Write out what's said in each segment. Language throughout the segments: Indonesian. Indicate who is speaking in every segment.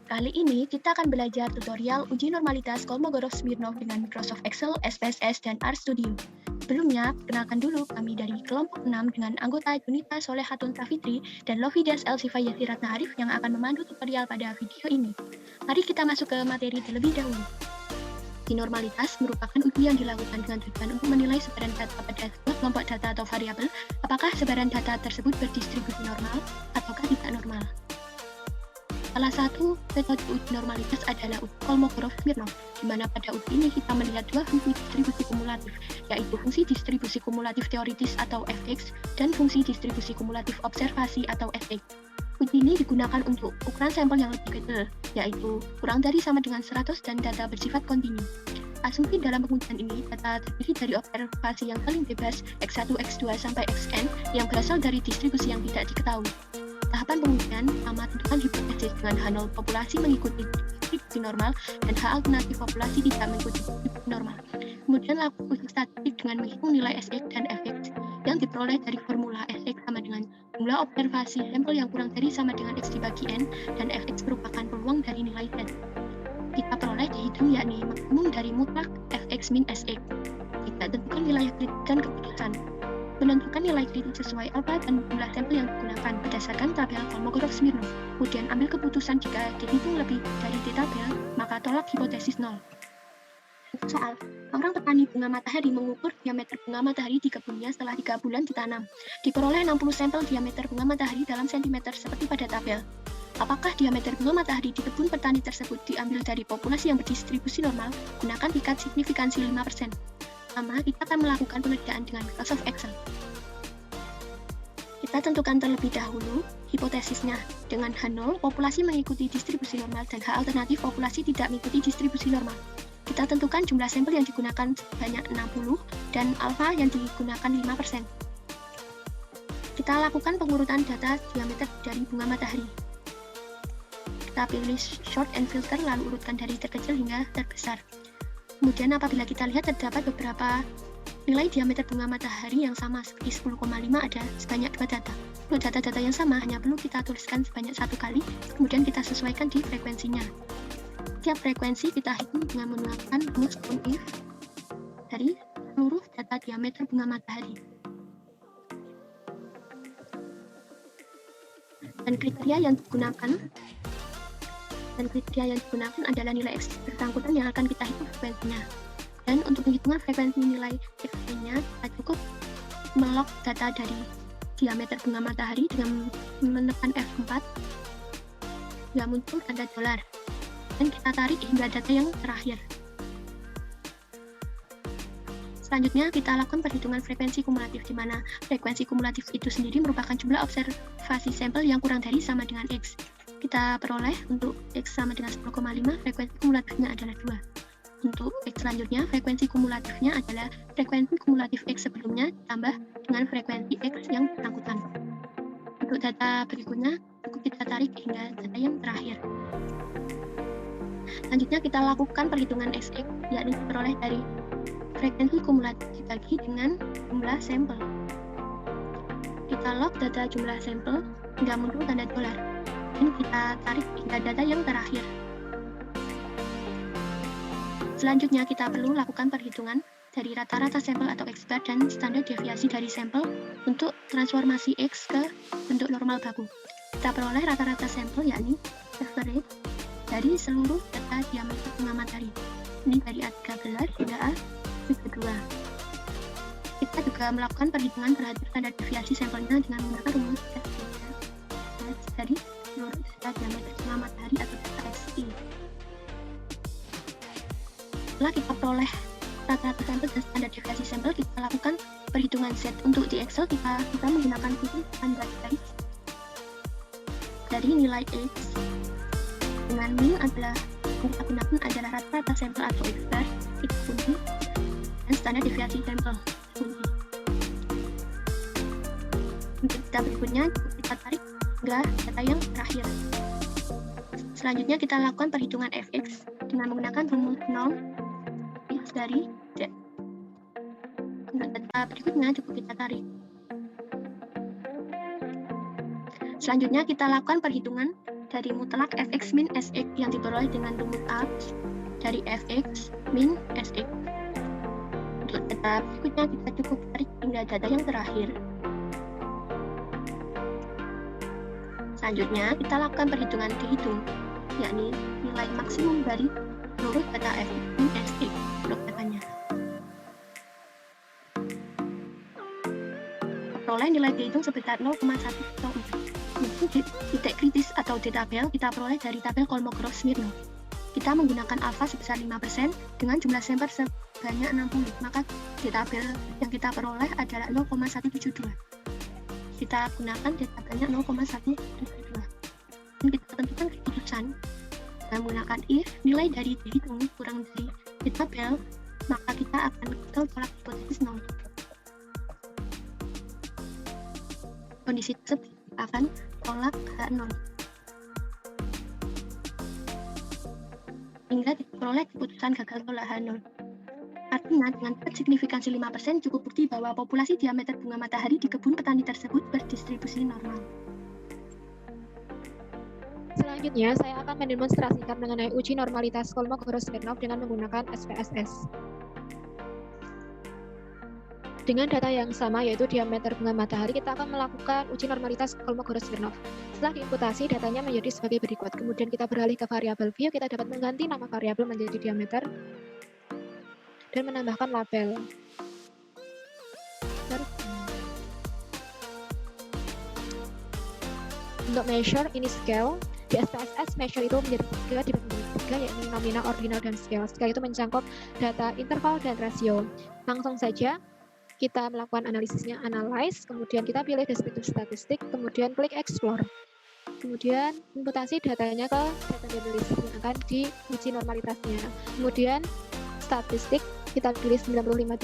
Speaker 1: Kali ini kita akan belajar tutorial uji normalitas Kolmogorov-Smirnov dengan Microsoft Excel, SPSS, dan RStudio. Sebelumnya, perkenalkan dulu kami dari kelompok 6 dengan anggota Junita Solehatun Safitri dan Lovidas Elsifa Yasiratna Arif yang akan memandu tutorial pada video ini. Mari kita masuk ke materi terlebih dahulu. Uji normalitas merupakan uji yang dilakukan dengan tujuan untuk menilai sebaran data pada sebuah kelompok data atau variabel, apakah sebaran data tersebut berdistribusi normal ataukah tidak normal. Salah satu metode uji normalitas adalah uji Kolmogorov-Smirnov, di mana pada uji ini kita melihat dua fungsi distribusi kumulatif, yaitu fungsi distribusi kumulatif teoritis atau fx dan fungsi distribusi kumulatif observasi atau fx. Uji ini digunakan untuk ukuran sampel yang lebih kecil, yaitu kurang dari sama dengan 100 dan data bersifat kontinu. Asumsi dalam pengujian ini, data terdiri dari observasi yang paling bebas x1, x2, sampai xn yang berasal dari distribusi yang tidak diketahui. Tahapan pengujian pertama tentukan hipotesis dengan H0 populasi mengikuti distribusi normal dan H alternatif populasi tidak mengikuti distribusi normal. Kemudian lakukan uji statistik dengan menghitung nilai Sx dan Fx yang diperoleh dari formula Sx sama dengan jumlah observasi sampel yang kurang dari sama dengan X dibagi N dan Fx merupakan peluang dari nilai Z. Kita peroleh dihitung yakni maksimum dari mutlak Fx min Sx. Kita tentukan wilayah kritis dan keputusan. Menentukan nilai kritis sesuai alfa dan jumlah sampel yang digunakan berdasarkan tabel Kolmogorov-Smirnov. Kemudian ambil keputusan jika dihitung lebih dari di tabel, maka tolak hipotesis 0. Soal, seorang petani bunga matahari mengukur diameter bunga matahari di kebunnya setelah 3 bulan ditanam. Diperoleh 60 sampel diameter bunga matahari dalam sentimeter seperti pada tabel. Apakah diameter bunga matahari di kebun petani tersebut diambil dari populasi yang berdistribusi normal? Gunakan tingkat signifikansi 5%. Pertama, kita akan melakukan pengerjaan dengan Microsoft Excel. Kita tentukan terlebih dahulu hipotesisnya. Dengan H0, populasi mengikuti distribusi normal dan H alternatif populasi tidak mengikuti distribusi normal. Kita tentukan jumlah sampel yang digunakan sebanyak 60 dan alfa yang digunakan 5%. Kita lakukan pengurutan data diameter dari bunga matahari. Kita pilih short and filter lalu urutkan dari terkecil hingga terbesar. Kemudian apabila kita lihat terdapat beberapa nilai diameter bunga matahari yang sama seperti 10,5 ada sebanyak 2 data. Untuk data-data yang sama hanya perlu kita tuliskan sebanyak 1 kali, kemudian kita sesuaikan di frekuensinya. Setiap frekuensi kita hitung dengan menggunakan rumus COUNT-IF dari seluruh data diameter bunga matahari. Dan kriteria yang digunakan adalah nilai X bersangkutan yang akan kita hitung frekuensinya. Dan untuk penghitungan frekuensi nilai X-nya, kita cukup melog data dari diameter bunga matahari dengan menekan F4 hingga muncul tanda dolar. Dan kita tarik hingga data yang terakhir. Selanjutnya, kita lakukan perhitungan frekuensi kumulatif, di mana frekuensi kumulatif itu sendiri merupakan jumlah observasi sampel yang kurang dari sama dengan X. Kita peroleh untuk X sama dengan 10,5, frekuensi kumulatifnya adalah 2. Untuk X selanjutnya, frekuensi kumulatifnya adalah frekuensi kumulatif X sebelumnya ditambah dengan frekuensi X yang bersangkutan. Untuk data berikutnya, cukup kita tarik hingga data yang terakhir. Selanjutnya kita lakukan perhitungan Sx, yakni diperoleh dari frekuensi kumulatif dibagi dengan jumlah sampel. Kita log data jumlah sampel hingga muncul tanda dolar. Dan kita tarik hingga data yang terakhir. Selanjutnya kita perlu lakukan perhitungan dari rata-rata sampel atau X-bar dan standar deviasi dari sampel untuk transformasi X ke bentuk normal baku. Kita peroleh rata-rata sampel yakni average dari seluruh data diameter bunga matahari. Ini dari A13 hingga A32. Kita juga melakukan perhitungan terhadap standar deviasi sampelnya dengan menggunakan rumus dari seluruh data diameter bunga matahari atau data SI. Setelah kita peroleh rata-rata sampel dan standar deviasi sampel, kita lakukan perhitungan Z. Untuk di Excel kita menggunakan fitur standard size dari nilai X dengan min adalah yang kita gunakan adalah rata-rata sampel atau X-bar, X kunci, dan standar deviasi sampel kunci. Untuk data berikutnya kita tarik hingga data yang terakhir. Selanjutnya kita lakukan perhitungan Fx dengan menggunakan rumus 0 X dari Z. Untuk data berikutnya cukup kita tarik. Selanjutnya kita lakukan perhitungan dari mutlak fx min sx yang diperoleh dengan rumus A dari fx min sx. Untuk data berikutnya kita cukup tarik hingga data yang terakhir. Selanjutnya kita lakukan perhitungan dihitung, yakni nilai maksimum dari seluruh data fx min sx untuk datanya. Peroleh nilai dihitung sebesar 0,104. Titik kritis atau D tabel kita peroleh dari tabel Kolmogorov-Smirnov. Kita menggunakan alfa sebesar 5% dengan jumlah sampel sebanyak 60, maka D tabel yang kita peroleh adalah 0,172. Kita gunakan D tabelnya 0,172. Dan kita tentukan keputusan dengan menggunakan if nilai dari dihitung kurang dari D tabel, maka kita akan gagal tolak hipotesis 0. Kondisi tersebut akan tolak H0 hingga diperoleh keputusan gagal tolak H0. Artinya dengan tingkat signifikansi 5% cukup bukti bahwa populasi diameter bunga matahari di kebun petani tersebut berdistribusi normal.
Speaker 2: Selanjutnya, saya akan mendemonstrasikan mengenai uji normalitas Kolmogorov-Smirnov dengan menggunakan SPSS. Dengan data yang sama, yaitu diameter bunga matahari, kita akan melakukan uji normalitas Kolmogorov-Smirnov. Setelah diimputasi, datanya menjadi sebagai berikut. Kemudian kita beralih ke variabel view, kita dapat mengganti nama variabel menjadi diameter dan menambahkan label. Untuk measure, ini scale. Di SPSS, measure itu menjadi 3 dibagi 3, yakni nominal, ordinal, dan scale. Scale itu mencakup data interval dan rasio. Langsung saja kita melakukan analisisnya, analyze, kemudian kita pilih descriptive statistik, kemudian klik explore. Kemudian imputasi datanya ke data analysis yang akan diuji normalitasnya. Kemudian statistik kita pilih 95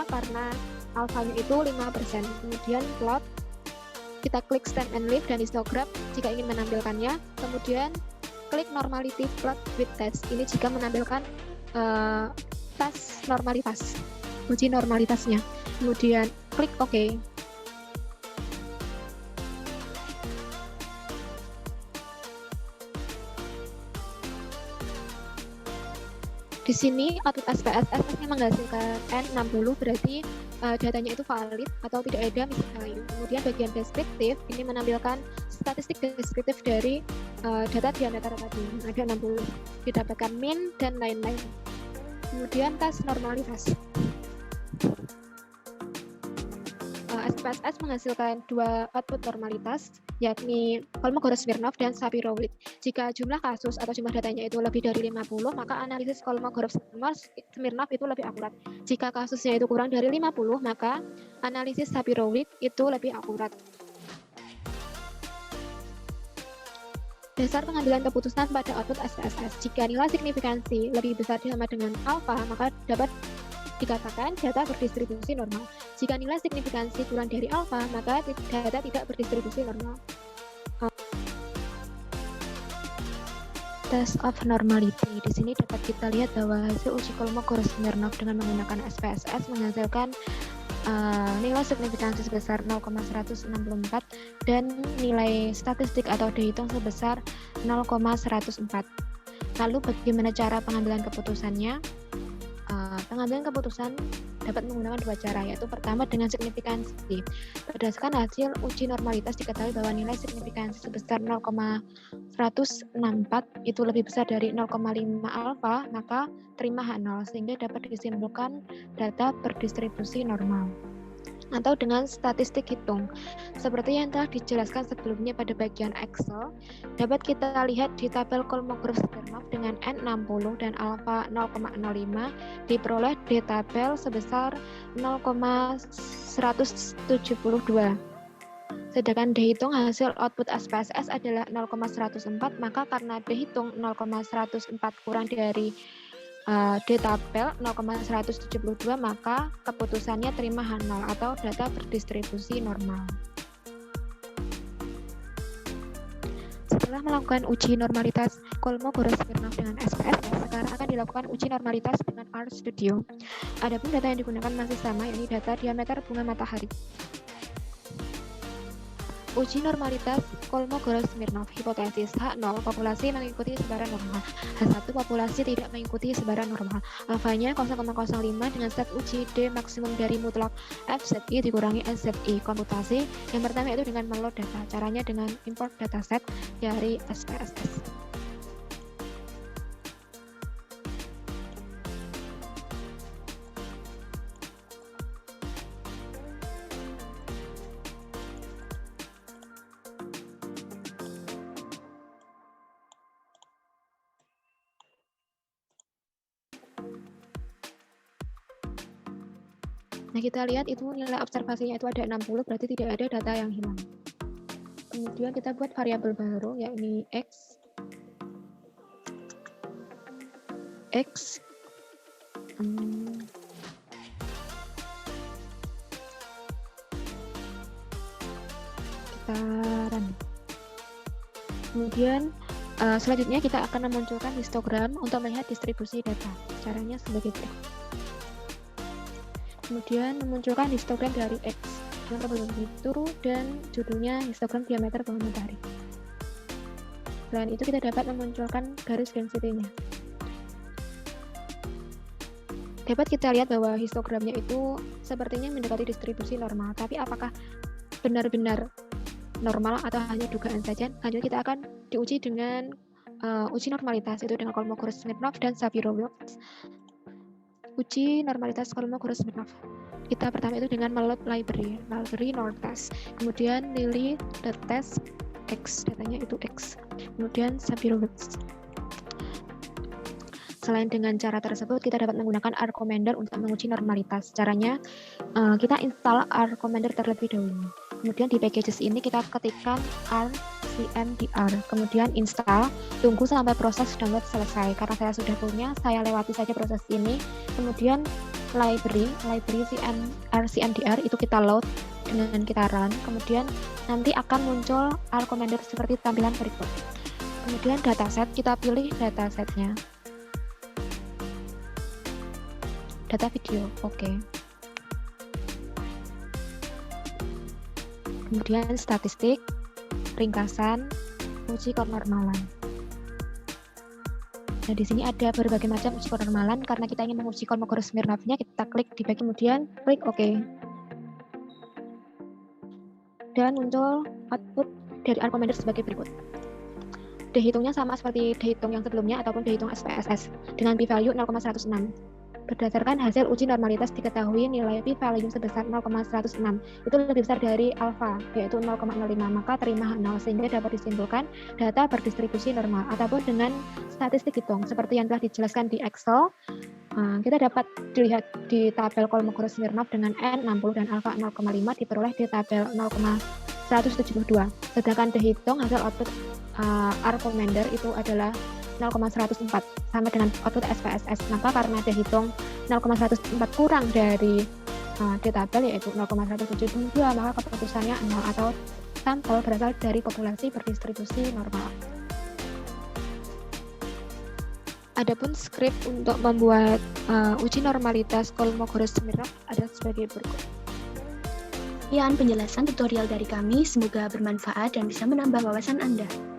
Speaker 2: karena alfanya itu 5%. Kemudian plot, kita klik stand and leaf dan histogram jika ingin menampilkannya. Kemudian klik normality plot with test. Ini jika menampilkan tes normalitas, uji normalitasnya. Kemudian klik OK. Di sini output SPSS menghasilkan N60, berarti datanya itu valid atau tidak ada missing value. Kemudian bagian deskriptif ini menampilkan statistik deskriptif dari data diameter tadi, ada 60, didapatkan min dan lain-lain. Kemudian tes normalitas. SPSS menghasilkan 2 output normalitas, yakni Kolmogorov-Smirnov dan Shapiro-Wilk. Jika jumlah kasus atau jumlah datanya itu lebih dari 50, maka analisis Kolmogorov-Smirnov itu lebih akurat. Jika kasusnya itu kurang dari 50, maka analisis Shapiro-Wilk itu lebih akurat. Dasar pengambilan keputusan pada output SPSS. Jika nilai signifikansi lebih besar sama dengan alfa, maka dapat dikatakan data berdistribusi normal. Jika nilai signifikansi kurang dari alfa, maka data tidak berdistribusi normal. Test of normality. Di sini dapat kita lihat bahwa hasil uji Kolmogorov-Smirnov dengan menggunakan SPSS menghasilkan nilai signifikansi sebesar 0,164 dan nilai statistik atau dihitung sebesar 0,104. Lalu bagaimana cara pengambilan keputusannya? Pengambilan keputusan dapat menggunakan 2 cara, yaitu pertama dengan signifikansi. Berdasarkan hasil uji normalitas diketahui bahwa nilai signifikansi sebesar 0,164 itu lebih besar dari 0,5 alfa, maka terima H0 sehingga dapat disimpulkan data berdistribusi normal. Atau dengan statistik hitung. Seperti yang telah dijelaskan sebelumnya pada bagian Excel, dapat kita lihat di tabel Kolmogorov-Smirnov dengan N60 dan alfa 0,05 diperoleh di tabel sebesar 0,172. Sedangkan dihitung hasil output SPSS adalah 0,104, maka karena dihitung 0,104 kurang dari D tabel 0,172, maka keputusannya terima H0 atau data berdistribusi normal. Setelah melakukan uji normalitas Kolmogorov-Smirnov dengan SPSS, sekarang akan dilakukan uji normalitas dengan RStudio. Adapun data yang digunakan masih sama, yakni data diameter bunga matahari. Uji normalitas Kolmogorov-Smirnov. Hipotesis H0 populasi mengikuti sebaran normal, H1 populasi tidak mengikuti sebaran normal. Alfanya 0,05 dengan set uji D maksimum dari mutlak FZI dikurangi SZI. Komputasi yang pertama itu dengan meload data. Caranya dengan import dataset dari SPSS. Nah, kita lihat itu nilai observasinya itu ada 60, berarti tidak ada data yang hilang. Kemudian kita buat variabel baru, yakni X. Kita run. Kemudian selanjutnya kita akan memunculkan histogram untuk melihat distribusi data. Caranya sebagai berikut. Kemudian memunculkan histogram dari X yang begitu dan judulnya histogram diameter bawah matahari. Selain itu kita dapat memunculkan garis density-nya. Dapat kita lihat bahwa histogramnya itu sepertinya mendekati distribusi normal, tapi apakah benar-benar normal atau hanya dugaan saja? Lanjut kita akan diuji dengan uji normalitas, itu dengan Kolmogorov-Smirnov dan Shapiro-Wilks. Uji normalitas Kolmogorov-Smirnov. Kita pertama itu dengan meload library Nortest. Kemudian nilai the test X, datanya itu X. Kemudian Shapiro-Wilks. Selain dengan cara tersebut, kita dapat menggunakan R Commander untuk menguji normalitas. Caranya, kita install R Commander terlebih dahulu. Kemudian di packages ini kita ketikkan rcmdr, kemudian install, tunggu sampai proses download selesai. Karena saya sudah punya, saya lewati saja proses ini. Kemudian library rcmdr itu kita load dengan kita run. Kemudian nanti akan muncul R Commander seperti tampilan berikut. Kemudian dataset, kita pilih datasetnya. Data video, oke. Kemudian statistik, ringkasan, uji kenormalan. Nah, di sini ada berbagai macam uji kenormalan. Karena kita ingin menguji Kolmogorov-Smirnovnya, kita klik di bagian kemudian klik OK. Dan muncul output dari R Commander sebagai berikut. Dehitungnya sama seperti dehitung yang sebelumnya ataupun dehitung SPSS dengan p-value 0,106. Berdasarkan hasil uji normalitas diketahui nilai p-value sebesar 0,106 itu lebih besar dari alfa, yaitu 0,05, maka terima H0 sehingga dapat disimpulkan data berdistribusi normal. Ataupun dengan statistik hitung seperti yang telah dijelaskan di Excel, kita dapat dilihat di tabel Kolmogorov-Smirnov dengan N60 dan alfa 0,5 diperoleh di tabel 0,172. Sedangkan dihitung hasil output R Commander itu adalah 0,104 sama dengan output SPSS. Maka karena dihitung 0,104 kurang dari di tabel yaitu 0,172, maka keputusannya 0 atau sampel berasal dari populasi berdistribusi normal. Adapun skrip untuk membuat uji normalitas Kolmogorov-Smirnov ada sebagai berikut.
Speaker 1: Sekian penjelasan tutorial dari kami, semoga bermanfaat dan bisa menambah wawasan Anda.